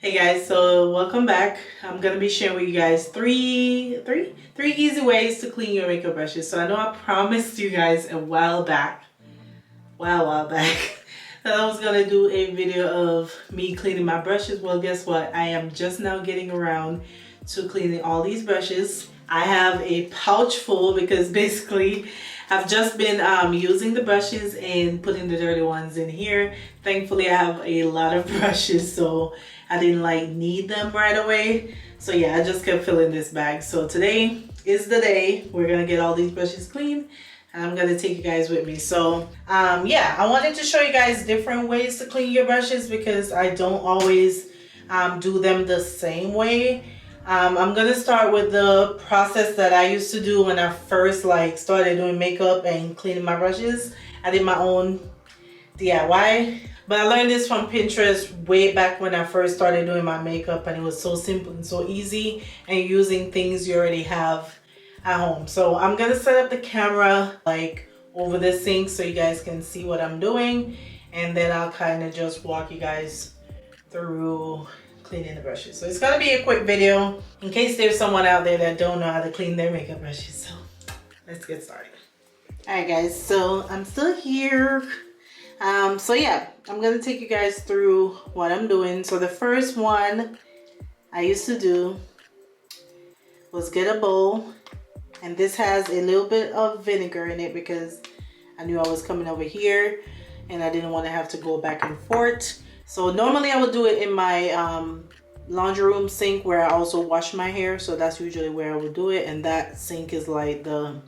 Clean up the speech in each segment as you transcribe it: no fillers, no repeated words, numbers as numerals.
Hey guys, so welcome back. I'm gonna be sharing with you guys three easy ways to clean your makeup brushes. So I know I promised you guys a while back, that I was gonna do a video of me cleaning my brushes. Well, guess what? I am just now getting around to cleaning all these brushes. I have a pouch full because basically I've just been using the brushes and putting the dirty ones in here. Thankfully, I have a lot of brushes, so I didn't need them right away. So yeah, I just kept filling this bag. So today is the day we're gonna get all these brushes clean, and I'm gonna take you guys with me. So yeah, I wanted to show you guys different ways to clean your brushes because I don't always do them the same way. I'm gonna start with the process that I used to do when I first started doing makeup and cleaning my brushes. I did my own DIY, but I learned this from Pinterest way back when I first started doing my makeup, and it was so simple and so easy, and using things you already have at home. So I'm gonna set up the camera over the sink so you guys can see what I'm doing, and then I'll kind of just walk you guys through cleaning the brushes. So it's gonna be a quick video in case there's someone out there that don't know how to clean their makeup brushes. So let's get started. All right guys, so I'm still here. So yeah, I'm gonna take you guys through what I'm doing. So the first one I used to do was get a bowl, and this has a little bit of vinegar in it because I knew I was coming over here and I didn't want to have to go back and forth. So normally I would do it in my laundry room sink where I also wash my hair. So that's usually where I would do it. And that sink is like the,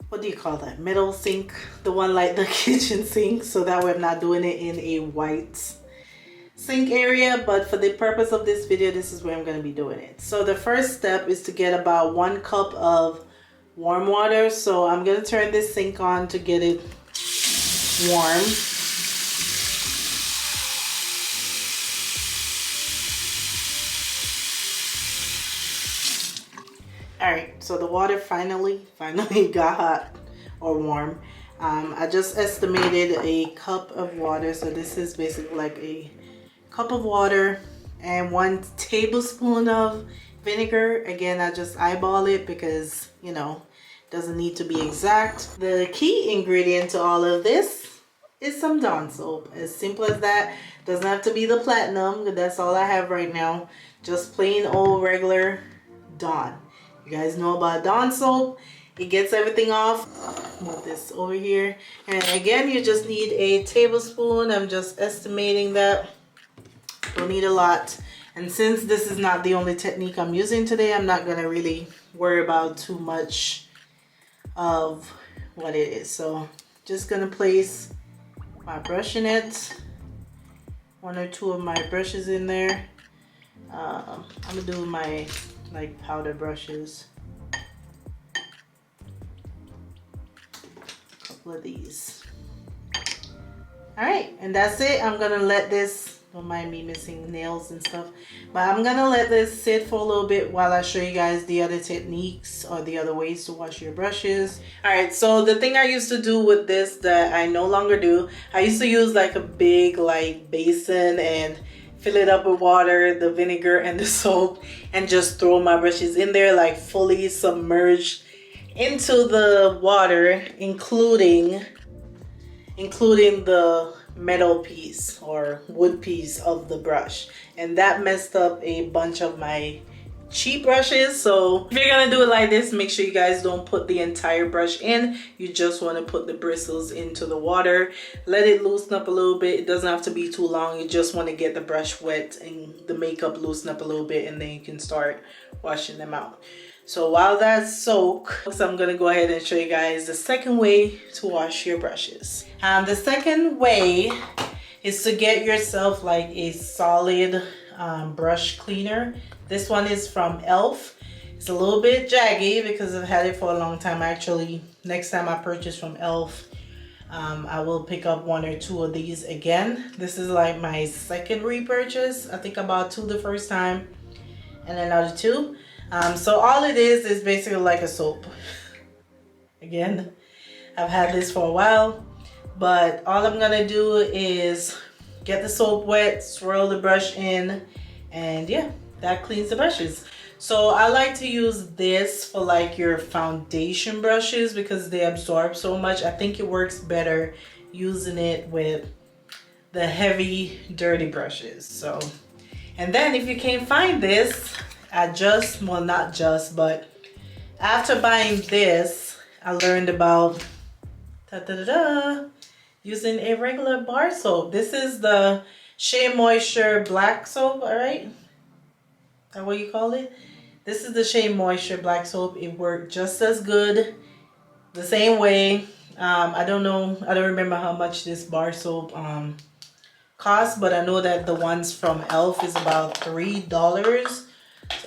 what do you call that? Metal sink, the one like the kitchen sink. So that way I'm not doing it in a white sink area. But for the purpose of this video, this is where I'm going to be doing it. So the first step is to get about 1 cup of warm water. So I'm going to turn this sink on to get it warm. Alright, so the water finally got hot or warm. I just estimated a cup of water. So this is basically like a cup of water and 1 tablespoon of vinegar. Again, I just eyeball it because, you know, it doesn't need to be exact. The key ingredient to all of this is some Dawn soap. As simple as that. Doesn't have to be the platinum. That's all I have right now. Just plain old regular Dawn. You guys know about Dawn soap. It gets everything off. Move this over here. And again, you just need a tablespoon. I'm just estimating that. Don't need a lot. And since this is not the only technique I'm using today, I'm not going to really worry about too much of what it is. So just going to place my brush in it. 1 or 2 of my brushes in there. I'm going to do my powder brushes. A couple of these. Alright, and that's it. I'm gonna let this, don't mind me missing nails and stuff, but I'm gonna let this sit for a little bit while I show you guys the other techniques or the other ways to wash your brushes. Alright, so the thing I used to do with this that I no longer do, I used to use like a big basin and fill it up with water, the vinegar and the soap, and just throw my brushes in there fully submerged into the water, including the metal piece or wood piece of the brush. And that messed up a bunch of my cheap brushes. So if you're gonna do it like this, make sure you guys don't put the entire brush in. You just want to put the bristles into the water, let it loosen up a little bit. It doesn't have to be too long. You just want to get the brush wet and the makeup loosen up a little bit, and then you can start washing them out. So while that's soaks, I'm gonna go ahead and show you guys the second way to wash your brushes. The second way is to get yourself a solid brush cleaner. This one is from e.l.f. It's a little bit jaggy because I've had it for a long time. Actually, next time I purchase from e.l.f., I will pick up 1 or 2 of these again. This is my second repurchase. I think about 2 the first time and another 2. So all it is basically like a soap. Again, I've had this for a while, but all I'm gonna do is get the soap wet, swirl the brush in, And yeah, that cleans the brushes. So I like to use this for like your foundation brushes because they absorb so much. I think it works better using it with the heavy dirty brushes. So, and then if you can't find this, well, not just, but after buying this, I learned about using a regular bar soap. This is the Shea Moisture Black Soap, all right? Is that what you call it? This is the Shea Moisture Black Soap. It worked just as good, the same way. I don't remember how much this bar soap costs, but I know that the ones from e.l.f. is about $3.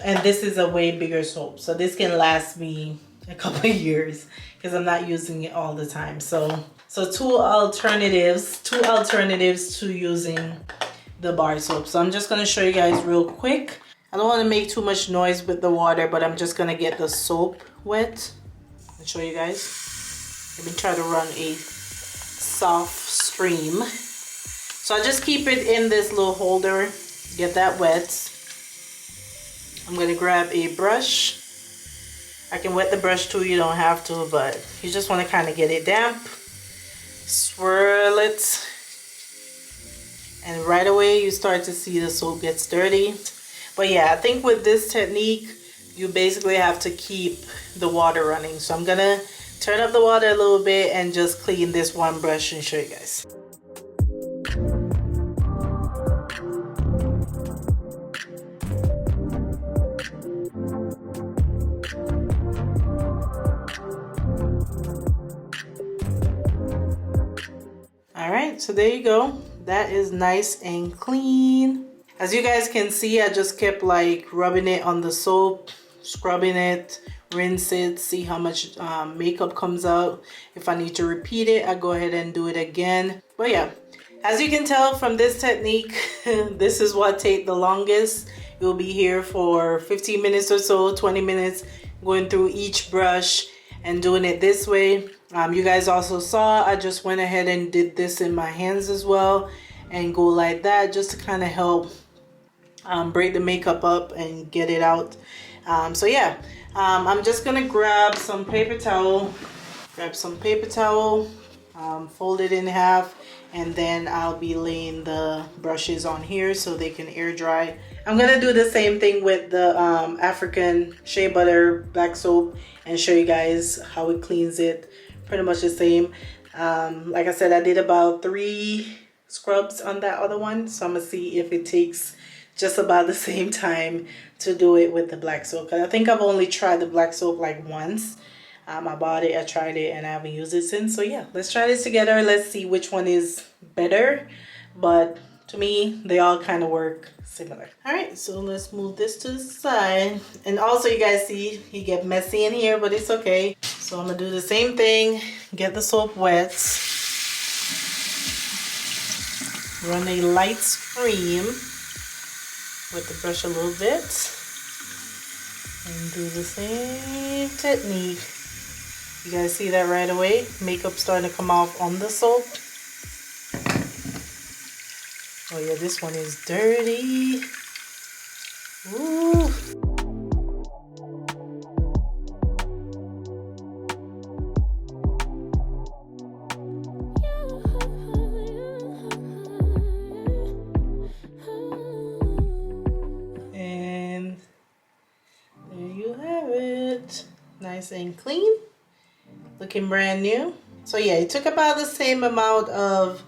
And this is a way bigger soap. So this can last me a couple of years because I'm not using it all the time. So two alternatives to using the bar soap. So I'm just going to show you guys real quick. I don't want to make too much noise with the water, but I'm just going to get the soap wet and show you guys. Let me try to run a soft stream. So I just keep it in this little holder, get that wet. I'm going to grab a brush. I can wet the brush too, you don't have to, but you just want to kind of get it damp. Swirl it. And right away you start to see the soap gets dirty. But yeah, I think with this technique, you basically have to keep the water running. So I'm going to turn up the water a little bit and just clean this one brush and show you guys. Alright, so there you go. That is nice and clean. As you guys can see, I just kept like rubbing it on the soap, scrubbing it, rinse it, see how much makeup comes out. If I need to repeat it, I go ahead and do it again. But yeah, as you can tell from this technique, this is what takes the longest. You'll be here for 15 minutes or so, 20 minutes, going through each brush and doing it this way. You guys also saw I just went ahead and did this in my hands as well and go like that just to kind of help break the makeup up and get it out. So yeah, I'm just gonna grab some paper towel, fold it in half, and then I'll be laying the brushes on here so they can air dry. I'm gonna do the same thing with the African Shea Butter Black Soap and show you guys how it cleans it. Pretty much the same. Like I said, I did about 3 scrubs on that other one, so I'm gonna see if it takes just about the same time to do it with the black soap. Cause I think I've only tried the black soap like once. I bought it, I tried it, and I haven't used it since. So yeah, let's try this together. Let's see which one is better. But to me, they all kind of work similar. All right, so let's move this to the side. And also, you guys see, you get messy in here, but it's okay. So I'm gonna do the same thing, get the soap wet, run a light stream with the brush a little bit, and do the same technique. You guys see that right away? Makeup starting to come off on the soap. Oh yeah, this one is dirty. Ooh. And there you have it. Nice and clean. Looking brand new. So yeah, it took about the same amount of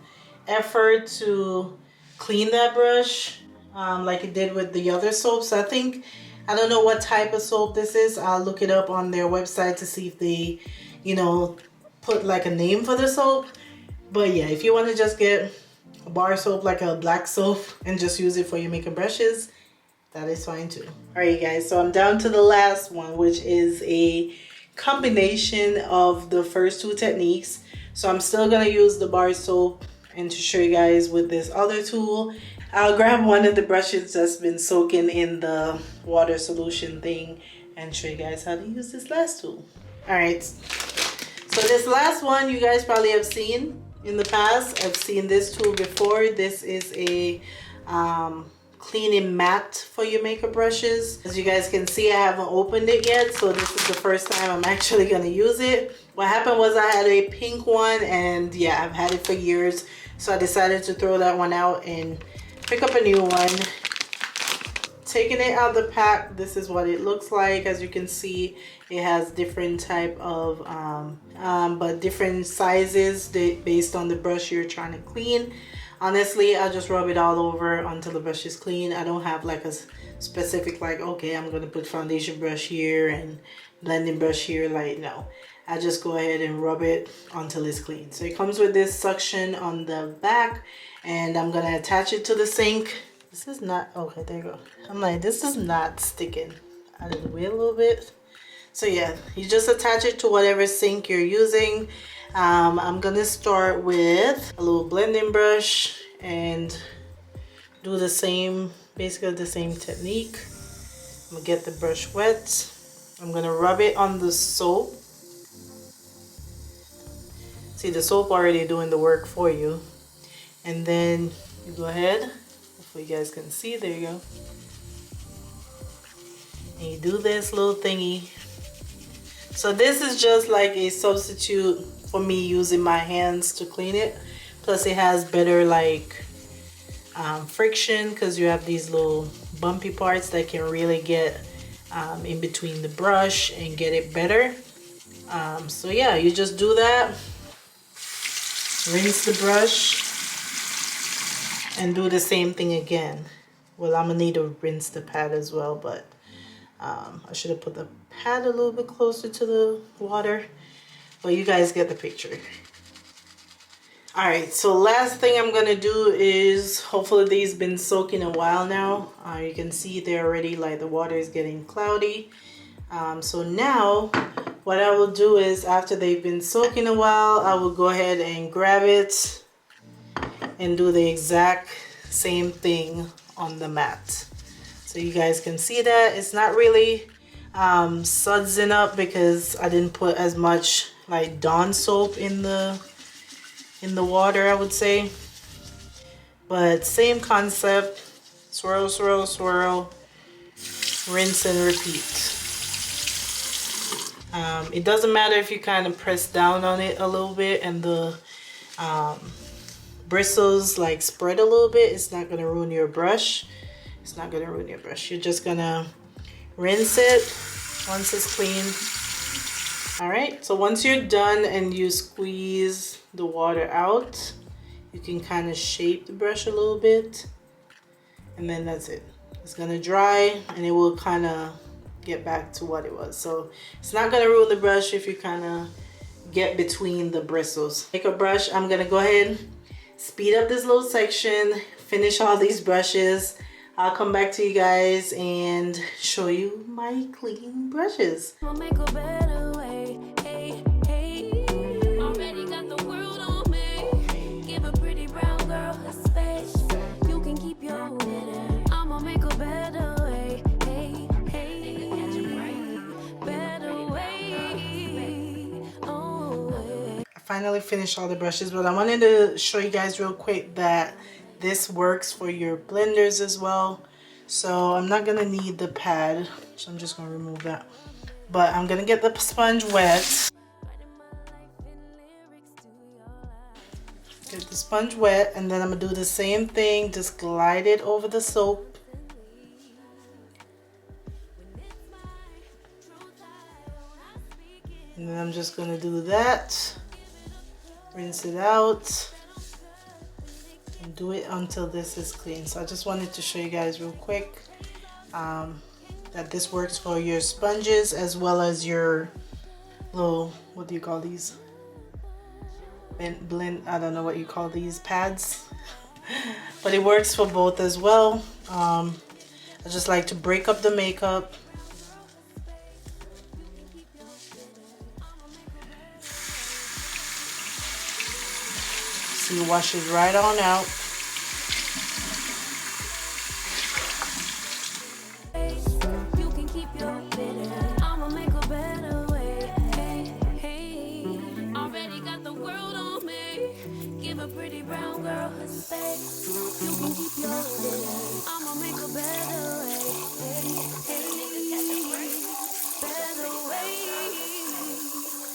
effort to clean that brush like it did with the other soaps. I think, I don't know what type of soap this is. I'll look it up on their website to see if they, you know, put like a name for the soap. But yeah, if you want to just get a bar soap like a black soap and just use it for your makeup brushes, that is fine too. All right, guys, so I'm down to the last one, which is a combination of the first 2 techniques. So I'm still gonna use the bar soap, and to show you guys with this other tool, I'll grab one of the brushes that's been soaking in the water solution thing and show you guys how to use this last tool. All right, so this last one you guys probably have seen in the past. I've seen this tool before. This is a cleaning mat for your makeup brushes. As you guys can see, I haven't opened it yet, so this is the first time I'm actually gonna use it. What happened was I had a pink one, and yeah, I've had it for years, so I decided to throw that one out and pick up a new one. Taking it out of the pack, this is what it looks like. As you can see, it has different type of but different sizes based on the brush you're trying to clean. Honestly, I just rub it all over until the brush is clean. I don't have like a specific, like, okay, I'm gonna put foundation brush here and blending brush here. Like, no, I just go ahead and rub it until it's clean. So it comes with this suction on the back, and I'm gonna attach it to the sink. This is not, okay, there you go. I'm like, this is not sticking out of the way a little bit. So yeah, you just attach it to whatever sink you're using. I'm gonna start with a little blending brush and do the same, basically the same technique. I'm gonna get the brush wet. I'm gonna rub it on the soap. See, the soap already doing the work for you. And then you go ahead, hopefully you guys can see, there you go. And you do this little thingy. So this is just like a substitute for me using my hands to clean it. Plus it has better like friction, because you have these little bumpy parts that can really get in between the brush and get it better. So yeah, you just do that. Rinse the brush and do the same thing again. Well, I'm gonna need to rinse the pad as well, but I should have put the pad a little bit closer to the water, but you guys get the picture. All right, so last thing I'm gonna do is, hopefully these been soaking a while now. You can see they're already, like, the water is getting cloudy. So now what I will do is, after they've been soaking a while, I will go ahead and grab it and do the exact same thing on the mat. So you guys can see that it's not really sudsing up because I didn't put as much like Dawn soap in the water, I would say. But same concept. Swirl, swirl, swirl, rinse and repeat. It doesn't matter if you kind of press down on it a little bit and the bristles like spread a little bit. It's not gonna ruin your brush. It's not gonna ruin your brush. You're just gonna rinse it once it's clean. All right, so once you're done and you squeeze the water out, you can kind of shape the brush a little bit, and then that's it. It's gonna dry and it will kind of get back to what it was. So it's not gonna ruin the brush if you kind of get between the bristles. Take a brush, I'm gonna go ahead, speed up this little section, finish all these brushes. I'll come back to you guys and show you my clean brushes. We'll make a better way. Hey, hey. Already got the world on me. Give a pretty brown girl a space. You can keep your dinner. I'ma make a better way. Hey, hey. Better way. Oh, I finally finished all the brushes, but I wanted to show you guys real quick that this works for your blenders as well. So I'm not gonna need the pad, so I'm just gonna remove that. But I'm gonna get the sponge wet. Get the sponge wet, and then I'm gonna do the same thing, just glide it over the soap. And then I'm just gonna do that. Rinse it out. Do it until this is clean. So I just wanted to show you guys real quick that this works for your sponges as well as your little, what do you call these? Blend, I don't know what you call these, pads. But it works for both as well. I just like to break up the makeup. See, wash it right on out. Already got the world on me. Give a pretty brown no girl respect. You can keep your day. I'ma make a better way. Better way.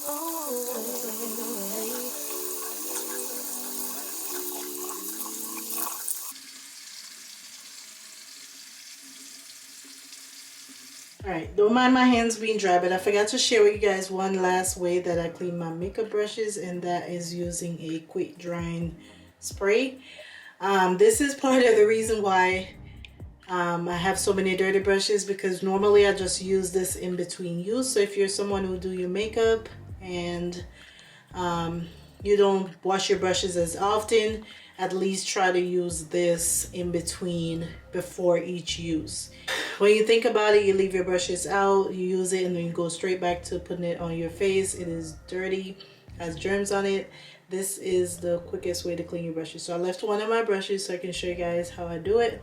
Oh. Alright, don't mind my hands being dry, but I forgot to share with you guys one last way that I clean my makeup brushes, and that is using a quick drying spray. This is part of the reason why I have so many dirty brushes, because normally I just use this in between use. So if you're someone who do your makeup and you don't wash your brushes as often, at least try to use this in between before each use. When you think about it, you leave your brushes out, you use it, and then you go straight back to putting it on your face. It is dirty, has germs on it. This is the quickest way to clean your brushes. So I left one of my brushes so I can show you guys how I do it.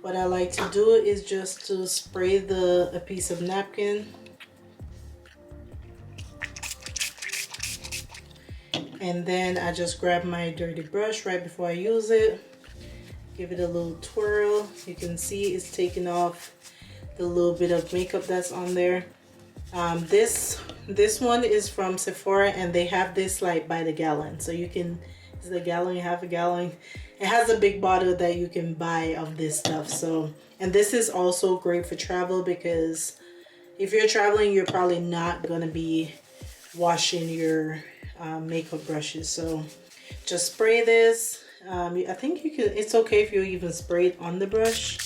What I like to do is just to spray a piece of napkin, and then I just grab my dirty brush right before I use it, give it a little twirl. You can see it's taking off the little bit of makeup that's on there. This one is from Sephora, and they have this like by the gallon, so you can, is it a gallon, half a gallon? It has a big bottle that you can buy of this stuff. So, and this is also great for travel, because if you're traveling, you're probably not gonna be washing your makeup brushes. So just spray this. I think you can, it's okay if you even spray it on the brush.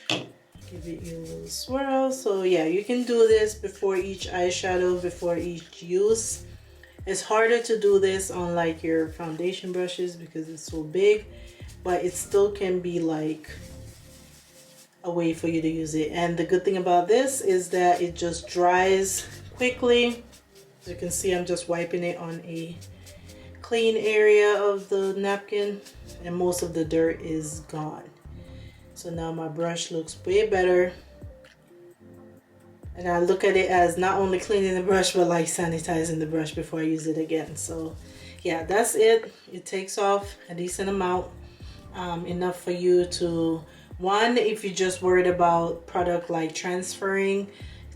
Give it your little swirl. So yeah, you can do this before each eyeshadow, before each use. It's harder to do this on like your foundation brushes because it's so big, but it still can be like a way for you to use it. And the good thing about this is that it just dries quickly. As you can see, I'm just wiping it on a clean area of the napkin, and most of the dirt is gone. So now my brush looks way better, and I look at it as not only cleaning the brush but like sanitizing the brush before I use it again. So yeah, that's it. It takes off a decent amount, enough for you to, one, if you're just worried about product like transferring,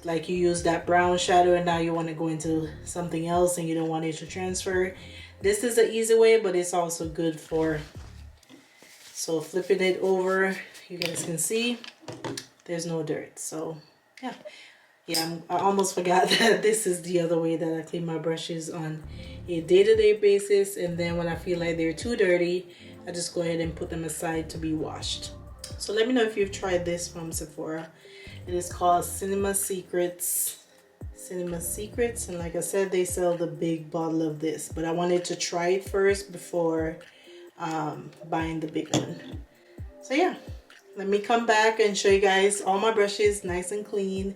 like you use that brown shadow and now you want to go into something else and you don't want it to transfer, this is an easy way, but it's also good for, so flipping it over, you guys can see there's no dirt. So yeah, I almost forgot that this is the other way that I clean my brushes on a day-to-day basis. And then when I feel like they're too dirty, I just go ahead and put them aside to be washed. So let me know if you've tried this from Sephora. It is called Cinema Secrets. And like I said, they sell the big bottle of this, but I wanted to try it first before buying the big one. So yeah, let me come back and show you guys all my brushes nice and clean.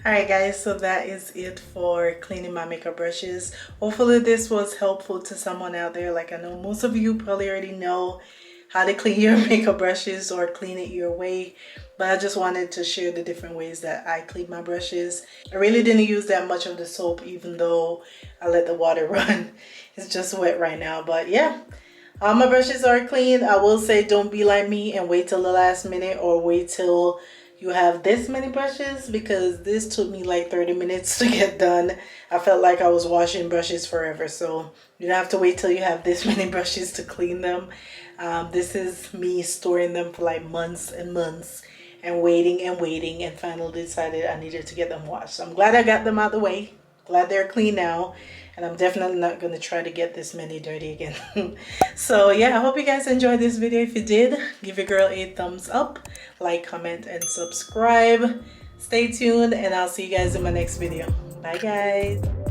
Alright guys, so that is it for cleaning my makeup brushes. Hopefully this was helpful to someone out there. Like, I know most of you probably already know how to clean your makeup brushes or clean it your way, but I just wanted to share the different ways that I clean my brushes. I really didn't use that much of the soap, even though I let the water run. It's just wet right now, but yeah. All my brushes are clean. I will say, don't be like me and wait till the last minute, or wait till you have this many brushes, because this took me like 30 minutes to get done. I felt like I was washing brushes forever. So you don't have to wait till you have this many brushes to clean them. This is me storing them for like months and months and waiting, and finally decided I needed to get them washed. So I'm glad I got them out of the way. Glad they're clean now. And I'm definitely not going to try to get this many dirty again. So yeah, I hope you guys enjoyed this video. If you did, give your girl a thumbs up, like, comment, and subscribe. Stay tuned, and I'll see you guys in my next video. Bye guys.